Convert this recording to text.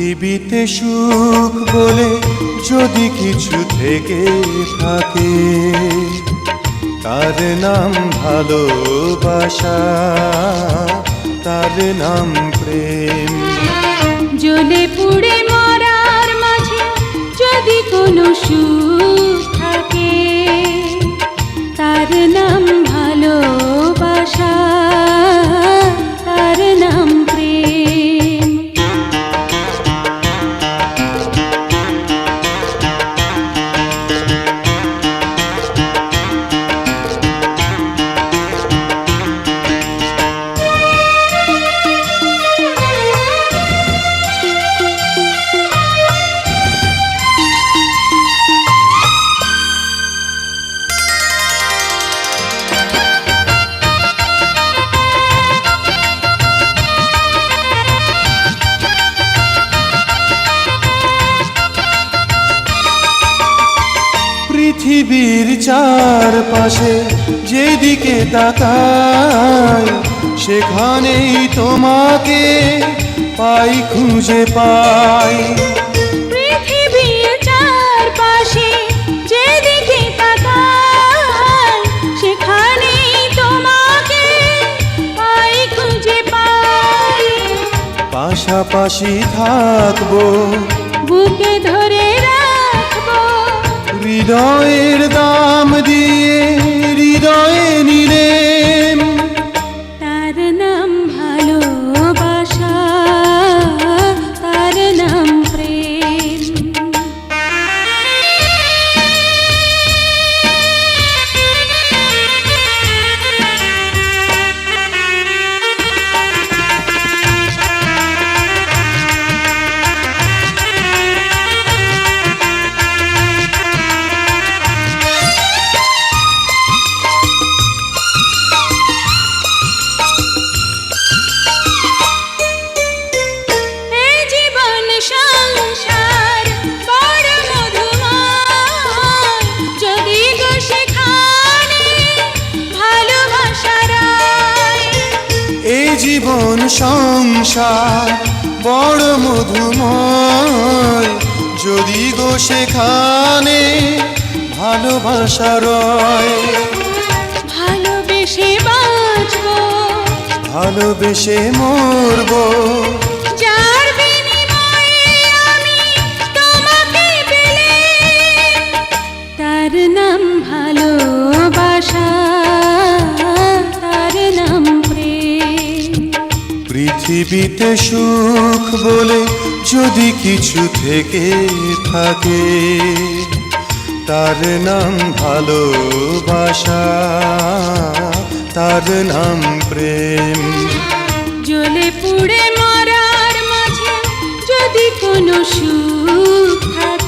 পৃথিবীতে সুখ বলে যদি কিছু থেকে থাকে, তার নাম ভালোবাসা, তার নাম প্রেম। জ্বলে পুড়ে মরার মাঝে যদি কোনো সুখ থাকে, তার নাম ভালোবাসা, তার নাম প্রেম। পৃথিবীর চারপাশে যেদিকে তাকাই, সেখানেই তোমাকে পাই, খুঁজে পাই। পৃথিবীর চারপাশে যেদিকে তাকাই, সেখানেই তোমাকে পাই, খুঁজে পাই। পাশাপাশি থাকবো, বুকে ধরে রাখবো, হৃদয়ের দাম দিয়ে হৃদয়ে নিলেম। তার নাম ভালোবাসা, তার নাম প্রেম। জীবন সংসার বড় মধুময়, যদি গো সেখানে ভালোবাসা রয়। ভালোবেসে বাঁচবো, ভালোবেসে মরবো, যার বিনিময়ে আমি তোমাকে পেলাম, তার নাম ভালোবাসা, তার নাম প্রেম। পৃথিবীতে সুখ বলে যদি কিছু থেকে থাকে, তার নাম ভালোবাসা, তার নাম প্রেম। জ্বলে পুড়ে মরার মাঝে যদি কোনো সুখ থাকে,